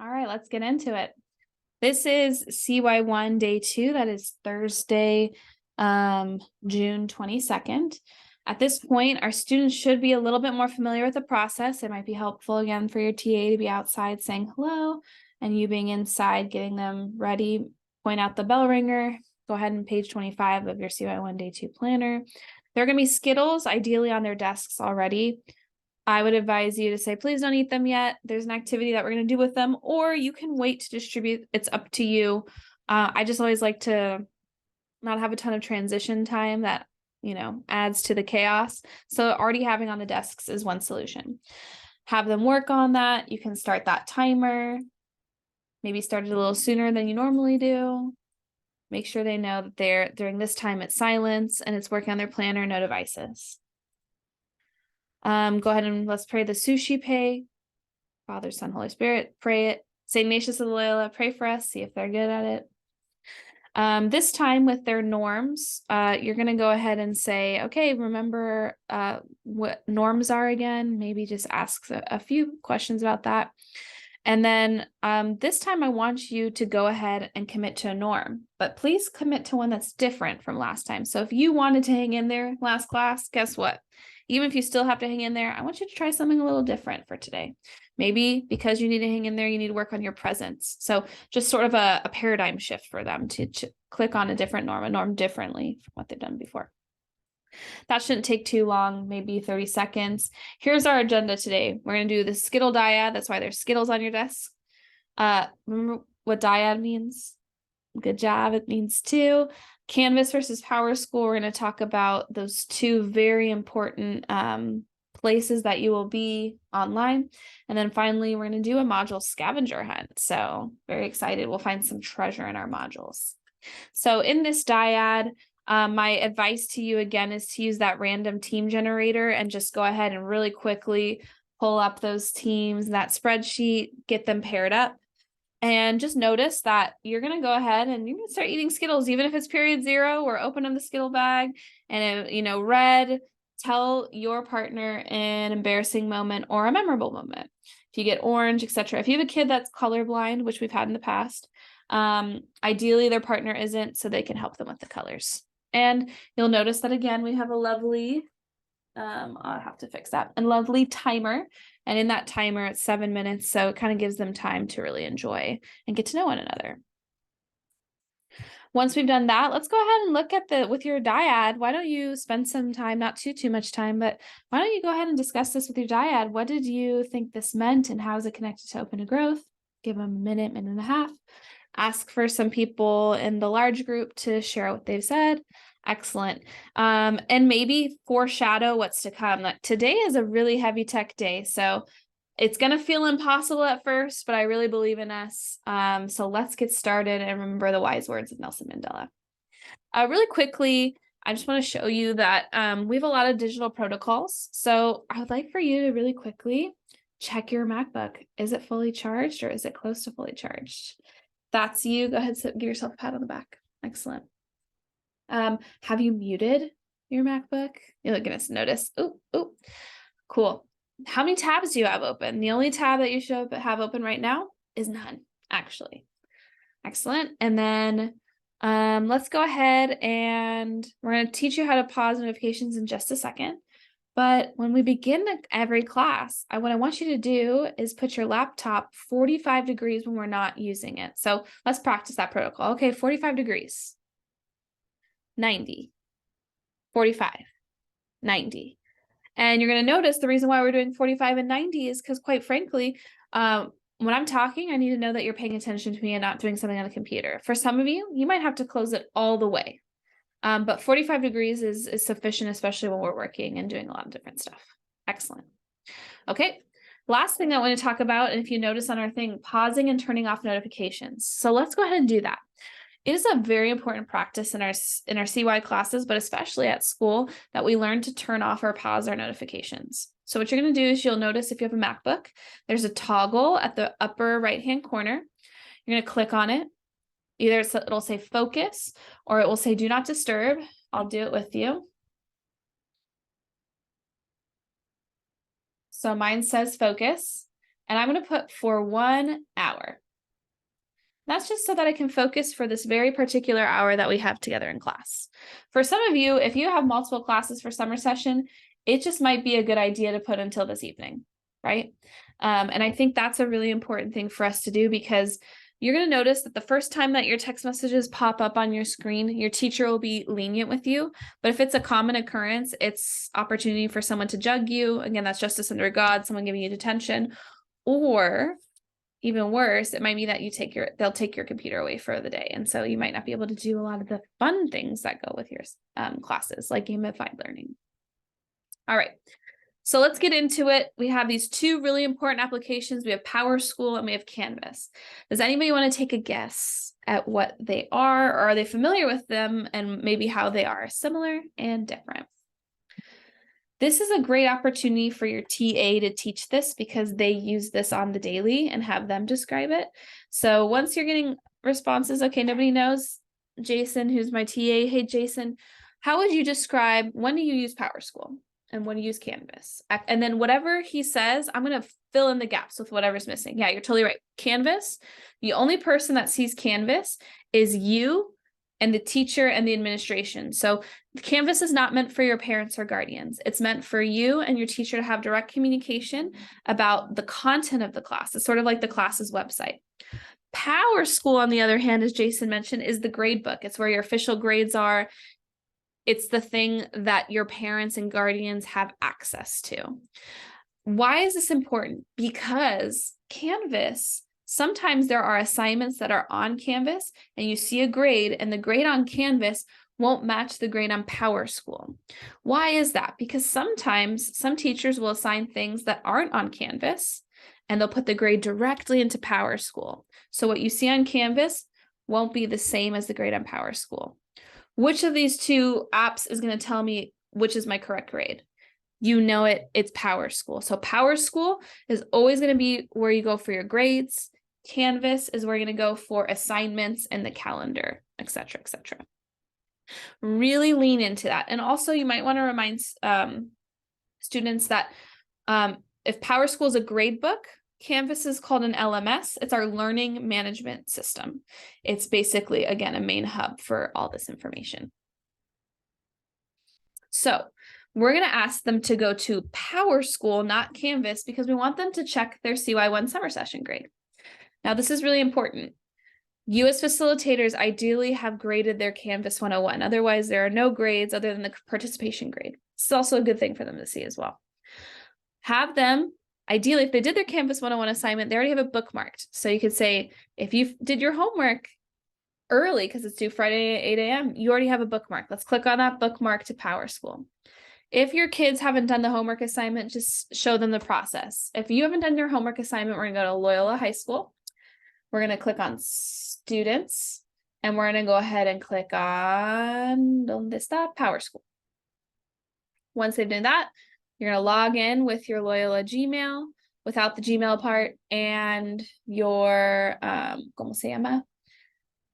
All right, let's get into it. This is CY1 day 2. That is Thursday, June 22nd. At this point, our students should be a little bit more familiar with the process. It might be helpful again for your TA to be outside saying hello and you being inside, getting them ready. Point out the bell ringer. Go ahead and page 25 of your CY1 day 2 planner. There are going to be Skittles, ideally on their desks already. I would advise you to say, please don't eat them yet. There's an activity that we're going to do with them, or you can wait to distribute. It's up to you. I just always like to not have a ton of transition time that, adds to the chaos. So already having on the desks is one solution. Have them work on that. You can start that timer. Maybe start it a little sooner than you normally do. Make sure they know that during this time it's silence and it's working on their planner, no devices. Go ahead and let's pray the sushi pay. Father, Son, Holy Spirit, pray it. St. Ignatius of Loyola, pray for us, see if they're good at it. This time with their norms, you're going to go ahead and say, okay, remember what norms are again. Maybe just ask a few questions about that. And then this time I want you to go ahead and commit to a norm, but please commit to one that's different from last time. So if you wanted to hang in there last class, guess what? Even if you still have to hang in there, I want you to try something a little different for today. Maybe because you need to hang in there, you need to work on your presence. So just sort of a paradigm shift for them to click on a different norm, a norm differently from what they've done before. That shouldn't take too long, maybe 30 seconds. Here's our agenda today. We're going to do the Skittle dyad. That's why there's Skittles on your desk. Remember what dyad means? Good job. It means 2. Canvas versus Power School. We're going to talk about those 2 very important places that you will be online. And then finally, we're going to do a module scavenger hunt. So very excited. We'll find some treasure in our modules. So in this dyad, my advice to you again is to use that random team generator and just go ahead and really quickly pull up those teams, that spreadsheet, get them paired up. And just notice that you're going to go ahead and you're going to start eating Skittles, even if it's period 0 or opening the Skittle bag and, red, tell your partner an embarrassing moment or a memorable moment. If you get orange, etc. If you have a kid that's colorblind, which we've had in the past, ideally their partner isn't, so they can help them with the colors. And you'll notice that again, we have a lovely, I'll have to fix that, a lovely timer. And in that timer, it's 7 minutes. So it kind of gives them time to really enjoy and get to know one another. Once we've done that, let's go ahead and look at with your dyad. Why don't you spend some time, not too much time, but why don't you go ahead and discuss this with your dyad? What did you think this meant and how is it connected to open to growth? Give them a minute and a half. Ask for some people in the large group to share what they've said. Excellent. And maybe foreshadow what's to come. Like today is a really heavy tech day, so it's going to feel impossible at first, but I really believe in us. So let's get started and remember the wise words of Nelson Mandela. Really quickly, I just want to show you that we have a lot of digital protocols. So I would like for you to really quickly check your MacBook. Is it fully charged or is it close to fully charged? That's you. Go ahead and give yourself a pat on the back. Excellent. Have you muted your MacBook? You're going to notice. Oh, cool. How many tabs do you have open? The only tab that you should have open right now is none, actually. Excellent. And then let's go ahead and we're going to teach you how to pause notifications in just a second. But when we begin every class, what I want you to do is put your laptop 45 degrees when we're not using it. So let's practice that protocol. Okay, 45 degrees. 90, 45, 90. And you're going to notice the reason why we're doing 45 and 90 is because, quite frankly, when I'm talking, I need to know that you're paying attention to me and not doing something on the computer. For some of you, you might have to close it all the way. But 45 degrees is sufficient, especially when we're working and doing a lot of different stuff. Excellent. Okay. Last thing I want to talk about, and if you notice on our thing, pausing and turning off notifications. So let's go ahead and do that. It is a very important practice in our CY classes, but especially at school, that we learn to turn off or pause our notifications. So what you're going to do is you'll notice if you have a MacBook, there's a toggle at the upper right-hand corner. You're going to click on it. Either it'll say focus or it will say do not disturb. I'll do it with you. So mine says focus. And I'm going to put for 1 hour. That's just so that I can focus for this very particular hour that we have together in class. For some of you, if you have multiple classes for summer session, it just might be a good idea to put until this evening, right? And I think that's a really important thing for us to do, because you're going to notice that the first time that your text messages pop up on your screen, your teacher will be lenient with you. But if it's a common occurrence, it's opportunity for someone to jug you. Again, that's justice under God, someone giving you detention. Or even worse, it might be that they'll take your computer away for the day. And so you might not be able to do a lot of the fun things that go with your classes, like gamified learning. All right, so let's get into it. We have these two really important applications. We have PowerSchool and we have Canvas. Does anybody want to take a guess at what they are, or are they familiar with them, and maybe how they are similar and different? This is a great opportunity for your TA to teach this, because they use this on the daily, and have them describe it. So once you're getting responses, okay, nobody knows. Jason, who's my TA, hey, Jason, how would you describe, when do you use PowerSchool and when do you use Canvas? And then whatever he says, I'm going to fill in the gaps with whatever's missing. Yeah, you're totally right. Canvas, the only person that sees Canvas is you and the teacher and the administration. So Canvas is not meant for your parents or guardians. It's meant for you and your teacher to have direct communication about the content of the class. It's sort of like the class's website. PowerSchool, on the other hand, as Jason mentioned, is the grade book. It's where your official grades are. It's the thing that your parents and guardians have access to. Why is this important? Because Canvas, sometimes there are assignments that are on Canvas and you see a grade, and the grade on Canvas won't match the grade on PowerSchool. Why is that? Because sometimes some teachers will assign things that aren't on Canvas and they'll put the grade directly into PowerSchool. So what you see on Canvas won't be the same as the grade on PowerSchool. Which of these two apps is going to tell me which is my correct grade? You know it, it's PowerSchool. So PowerSchool is always going to be where you go for your grades. Canvas is where you're going to go for assignments and the calendar, et cetera, et cetera. Really lean into that. And also you might want to remind students that if PowerSchool is a grade book, Canvas is called an LMS. It's our learning management system. It's basically, again, a main hub for all this information. So we're going to ask them to go to PowerSchool, not Canvas, because we want them to check their CY1 summer session grade. Now, this is really important. You as facilitators ideally have graded their Canvas 101. Otherwise, there are no grades other than the participation grade. It's also a good thing for them to see as well. Have them, ideally, if they did their Canvas 101 assignment, they already have it bookmarked. So you could say, if you did your homework early, because it's due Friday at 8 a.m., you already have a bookmark. Let's click on that bookmark to PowerSchool. If your kids haven't done the homework assignment, just show them the process. If you haven't done your homework assignment, we're going to go to Loyola High School. We're going to click on Students, and we're going to go ahead and click on ¿Dónde está? PowerSchool. Once they've done that, you're going to log in with your Loyola Gmail, without the Gmail part, and your, ¿cómo se llama?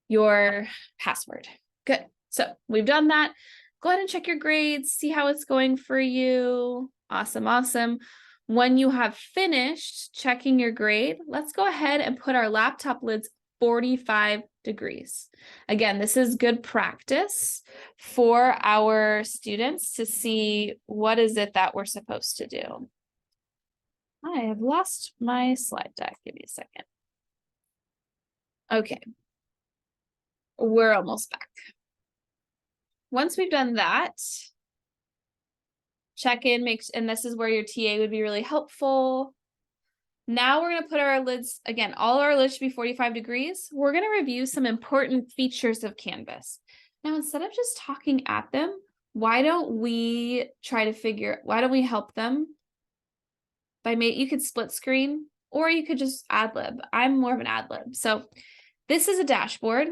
Your password. Good. So we've done that. Go ahead and check your grades, see how it's going for you. Awesome, awesome. When you have finished checking your grade, let's go ahead and put our laptop lids 45 degrees. Again, this is good practice for our students to see what is it that we're supposed to do. I have lost my slide deck. Give me a second. Okay. We're almost back. Once we've done that, check in, and this is where your TA would be really helpful. Now we're going to put our lids, again, all our lids should be 45 degrees. We're going to review some important features of Canvas. Now, instead of just talking at them, why don't we help them you could split screen, or you could just ad lib. I'm more of an ad lib. So this is a dashboard.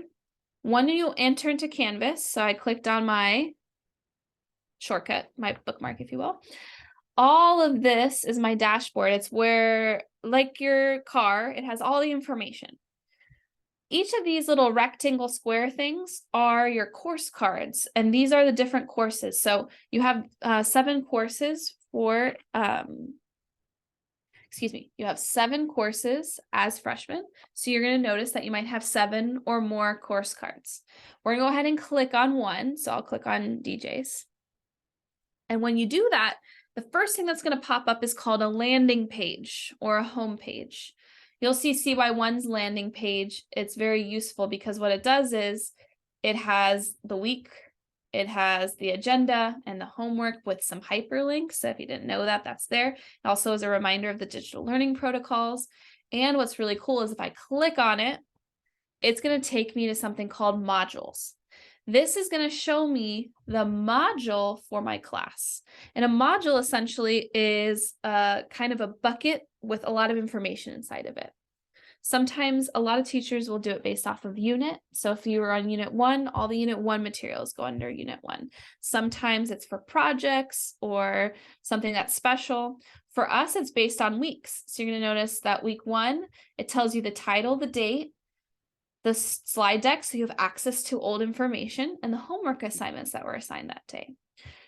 When you enter into Canvas, so I clicked on my shortcut, my bookmark, if you will. All of this is my dashboard. It's where, like your car, it has all the information. Each of these little rectangle square things are your course cards, and these are the different courses. So you have 7 courses for you have 7 courses as freshmen. So you're going to notice that you might have 7 or more course cards. We're going to go ahead and click on one. So I'll click on DJ's. And when you do that, the first thing that's going to pop up is called a landing page or a home page. You'll see CY1's landing page. It's very useful because what it does is it has the week, it has the agenda and the homework with some hyperlinks. So if you didn't know that, that's there. It also is a reminder of the digital learning protocols. And what's really cool is if I click on it, it's going to take me to something called modules. This is going to show me the module for my class. And a module essentially is kind of a bucket with a lot of information inside of it. Sometimes a lot of teachers will do it based off of unit. So if you were on unit 1, all the unit 1 materials go under unit 1. Sometimes it's for projects or something that's special. For us, it's based on weeks. So you're going to notice that week 1, it tells you the title, the date, the slide deck, so you have access to old information, and the homework assignments that were assigned that day.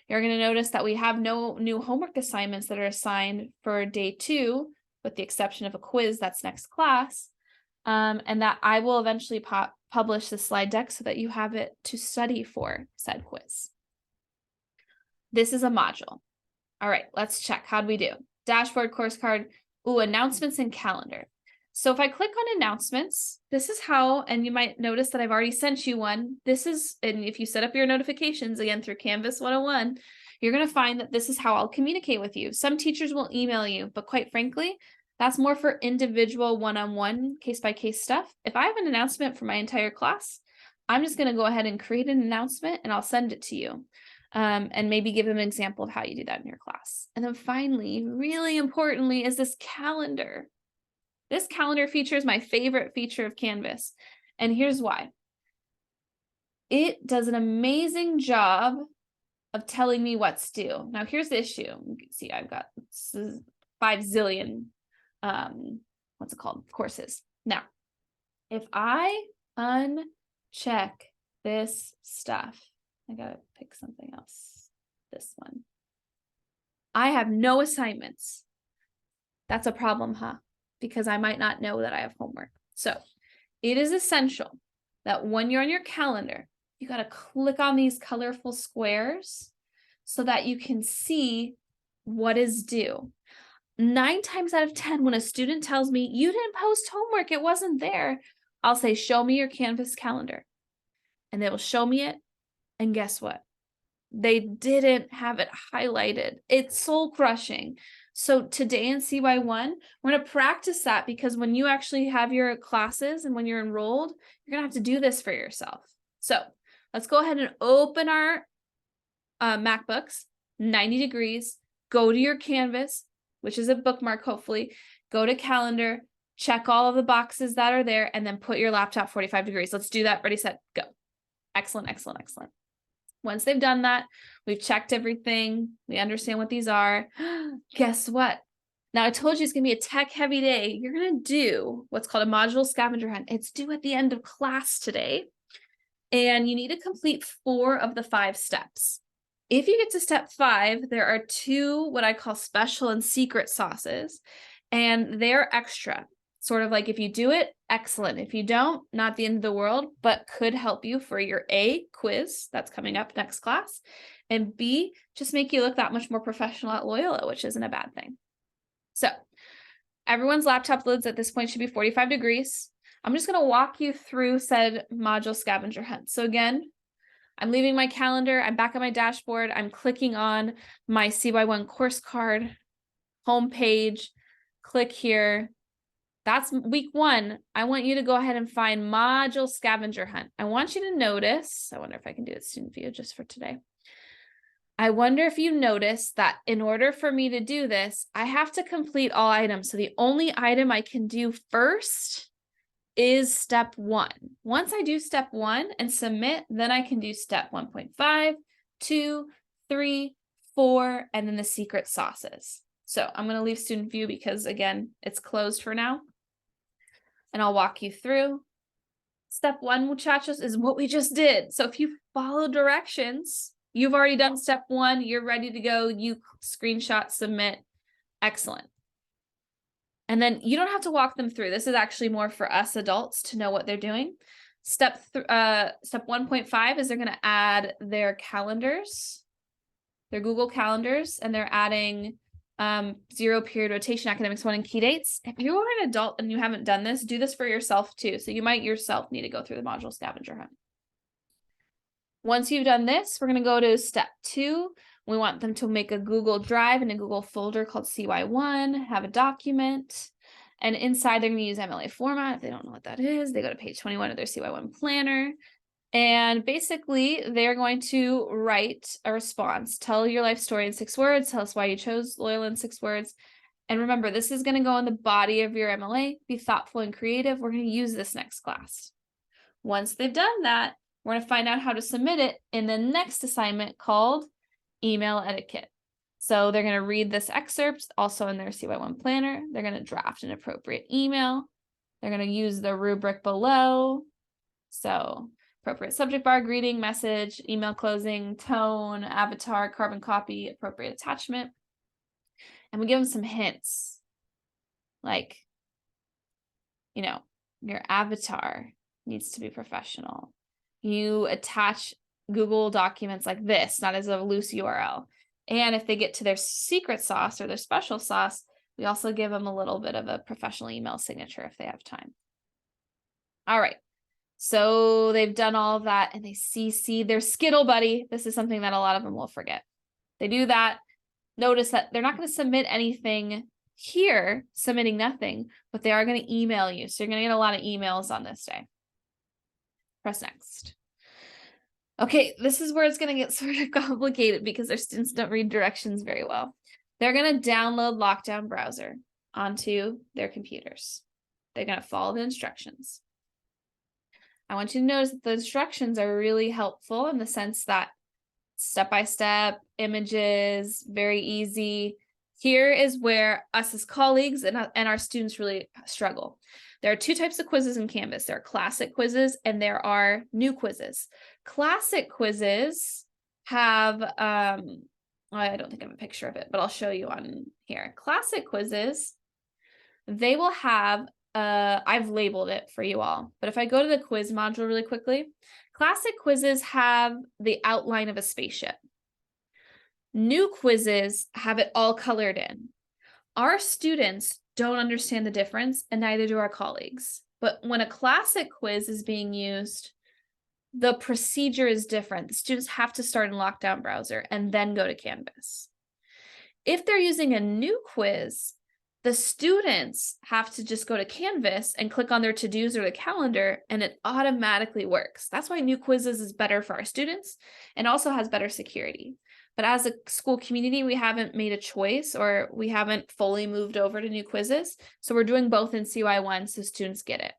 You're going to notice that we have no new homework assignments that are assigned for day 2, with the exception of a quiz that's next class, and that I will eventually publish the slide deck so that you have it to study for said quiz. This is a module. All right, let's check. How'd we do? Dashboard, course card, announcements and calendar. So if I click on announcements, this is how, and you might notice that I've already sent you one. This is, and if you set up your notifications again through Canvas 101, you're going to find that this is how I'll communicate with you. Some teachers will email you, but quite frankly, that's more for individual one-on-one case-by-case stuff. If I have an announcement for my entire class, I'm just going to go ahead and create an announcement and I'll send it to you. And maybe give them an example of how you do that in your class. And then finally, really importantly, is this calendar. This calendar feature is my favorite feature of Canvas, and here's why. It does an amazing job of telling me what's due. Now, here's the issue. You can see I've got 5 zillion, what's it called, courses. Now, if I uncheck this stuff, I gotta pick something else, this one. I have no assignments. That's a problem, huh? Because I might not know that I have homework. So it is essential that when you're on your calendar, you got to click on these colorful squares so that you can see what is due. 9 times out of 10, when a student tells me, you didn't post homework, it wasn't there, I'll say, show me your Canvas calendar. And they will show me it. And guess what? They didn't have it highlighted. It's soul crushing. So today in CY1, we're going to practice that because when you actually have your classes and when you're enrolled, you're going to have to do this for yourself. So let's go ahead and open our MacBooks, 90 degrees, go to your Canvas, which is a bookmark, hopefully, go to calendar, check all of the boxes that are there, and then put your laptop 45 degrees. Let's do that. Ready, set, go. Excellent, excellent, excellent. Once they've done that, we've checked everything. We understand what these are. Guess what? Now, I told you it's going to be a tech-heavy day. You're going to do what's called a module scavenger hunt. It's due at the end of class today. And you need to complete 4 of the 5 steps. If you get to step 5, there are 2 what I call special and secret sauces. And they're extra. Sort of like if you do it, excellent. If you don't, not the end of the world, but could help you for your A, quiz that's coming up next class, and B, just make you look that much more professional at Loyola, which isn't a bad thing. So everyone's laptop lids at this point should be 45 degrees. I'm just going to walk you through said module scavenger hunt. So again, I'm leaving my calendar. I'm back on my dashboard. I'm clicking on my CY1 course card, homepage, click here. That's week 1. I want you to go ahead and find module scavenger hunt. I want you to notice, I wonder if I can do it student view just for today. I wonder if you notice that in order for me to do this, I have to complete all items. So the only item I can do first is step 1. Once I do step 1 and submit, then I can do step 1.5, 2, 3, 4, and then the secret sauces. So I'm going to leave student view because again, it's closed for now. And I'll walk you through. Step 1, muchachos, is what we just did. So if you follow directions, you've already done step 1, you're ready to go, you screenshot, submit. Excellent. And then you don't have to walk them through. This is actually more for us adults to know what they're doing. Step 1.5 is they're going to add their calendars, their Google calendars, and they're adding 0 period rotation, academics 1, and key dates. If you are an adult and you haven't done this, do this for yourself too. So you might yourself need to go through the module scavenger hunt. Once you've done this, we're going to go to step 2. We want them to make a Google Drive and a Google folder called CY1, have a document, and inside they're going to use MLA format. If they don't know what that is, they go to page 21 of their CY1 planner. And basically, they're going to write a response. Tell your life story in 6 words. Tell us why you chose Loyola in 6 words. And remember, this is going to go in the body of your MLA. Be thoughtful and creative. We're going to use this next class. Once they've done that, we're going to find out how to submit it in the next assignment called email etiquette. So they're going to read this excerpt also in their CY1 planner. They're going to draft an appropriate email. They're going to use the rubric below. So appropriate subject bar, greeting, message, email closing, tone, avatar, carbon copy, appropriate attachment. And we give them some hints. Like, you know, your avatar needs to be professional. You attach Google documents like this, not as a loose URL. And if they get to their secret sauce or their special sauce, we also give them a little bit of a professional email signature if they have time. All right. So they've done all of that and they CC their Skittle buddy. This is something that a lot of them will forget. They do that. Notice that they're not going to submit anything here, submitting nothing, but they are going to email you. So you're going to get a lot of emails on this day. Press next. Okay, this is where it's going to get sort of complicated because their students don't read directions very well. They're going to download Lockdown Browser onto their computers. They're going to follow the instructions. I want you to notice that the instructions are really helpful in the sense that step-by-step, images, very easy. Here is where us as colleagues and our students really struggle. There are 2 types of quizzes in Canvas. There are classic quizzes and there are new quizzes. Classic quizzes have, I don't think I have a picture of it, but I'll show you on here. Classic quizzes, they will have, I've labeled it for you all, but if I go to the quiz module really quickly, classic quizzes have the outline of a spaceship. New quizzes have it all colored in. Our students don't understand the difference, and neither do our colleagues. But when a classic quiz is being used, the procedure is different. The students have to start in Lockdown Browser and then go to Canvas. If they're using a new quiz, the students have to just go to Canvas and click on their to-dos or the calendar, and it automatically works. That's why new quizzes is better for our students and also has better security. But as a school community, we haven't made a choice or we haven't fully moved over to new quizzes. So we're doing both in CY1 so students get it.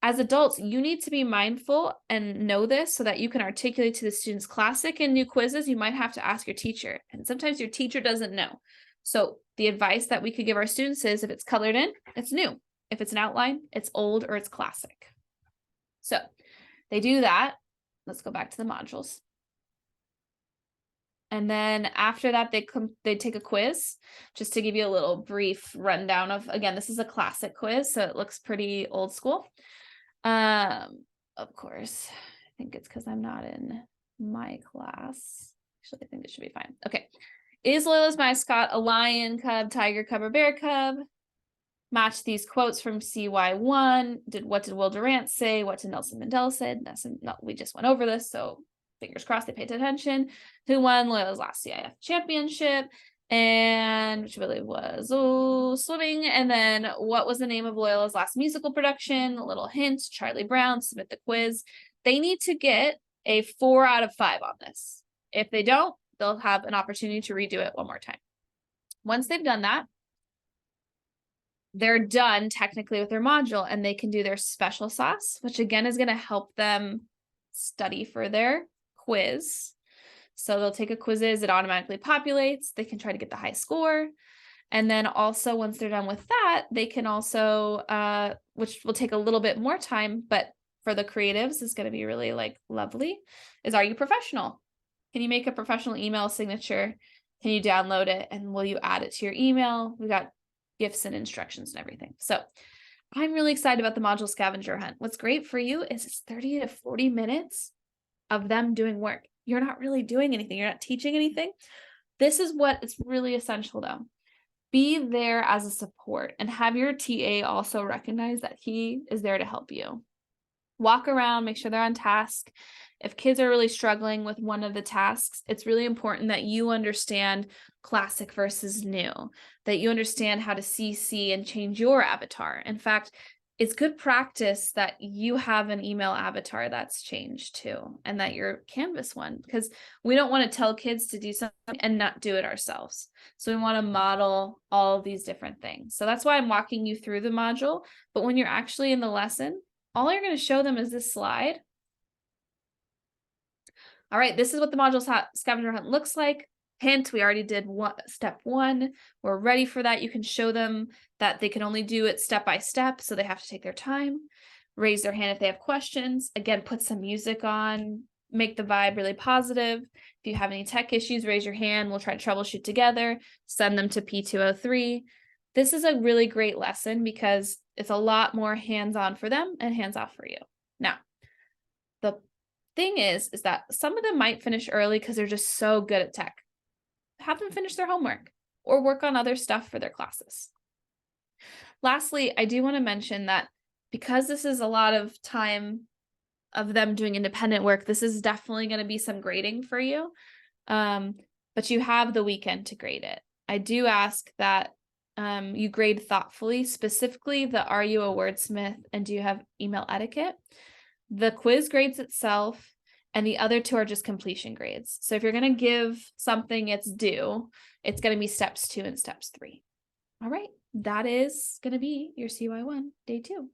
As adults, you need to be mindful and know this so that you can articulate to the students classic and new quizzes. You might have to ask your teacher, and sometimes your teacher doesn't know. So the advice that we could give our students is if it's colored in, it's new. If it's an outline, it's old or it's classic. So they do that. Let's go back to the modules. And then after that, they take a quiz, just to give you a little brief rundown of, again, this is a classic quiz, so it looks pretty old school. Of course, I think it's because I'm not in my class. Actually, I think it should be fine. Okay. Is Loyola's mascot a lion, cub, tiger, cub, or bear cub? Match these quotes from CY1. What did Will Durant say? What did Nelson Mandela say? We just went over this, so fingers crossed they paid attention. Who won Loyola's last CIF championship? And which really was swimming. And then what was the name of Loyola's last musical production? A little hint, Charlie Brown. Submit the quiz. They need to get a 4 out of 5 on this. If they don't, they'll have an opportunity to redo it one more time. Once they've done that, they're done technically with their module and they can do their special sauce, which again is going to help them study for their quiz. So they'll take a quizzes, it automatically populates. They can try to get the high score. And then also once they're done with that, they can also, which will take a little bit more time, but for the creatives is going to be really like lovely, is are you professional? Can you make a professional email signature? Can you download it? And will you add it to your email? We got gifts and instructions and everything. So I'm really excited about the module scavenger hunt. What's great for you is it's 30 to 40 minutes of them doing work. You're not really doing anything. You're not teaching anything. This is what it's really essential though. Be there as a support and have your TA also recognize that he is there to help you. Walk around, make sure they're on task. If kids are really struggling with one of the tasks, it's really important that you understand classic versus new, that you understand how to CC and change your avatar. In fact, it's good practice that you have an email avatar that's changed too, and that your Canvas one, because we don't want to tell kids to do something and not do it ourselves. So we want to model all these different things. So that's why I'm walking you through the module. But when you're actually in the lesson, all you're going to show them is this slide. All right, this is what the module scavenger hunt looks like. Hint, we already did step 1. We're ready for that. You can show them that they can only do it step by step, so they have to take their time. Raise their hand if they have questions. Again, put some music on, make the vibe really positive. If you have any tech issues, raise your hand. We'll try to troubleshoot together. Send them to P203. This is a really great lesson because it's a lot more hands-on for them and hands-off for you. Now, the thing is that some of them might finish early because they're just so good at tech. Have them finish their homework or work on other stuff for their classes. Lastly, I do want to mention that because this is a lot of time of them doing independent work, this is definitely going to be some grading for you. But you have the weekend to grade it. I do ask that you grade thoughtfully, specifically the "Are you a wordsmith?" and "Do you have email etiquette?" The quiz grades itself, and the other 2 are just completion grades. So if you're going to give something its due, it's going to be steps 2 and steps 3. All right, that is going to be your CY1 day 2.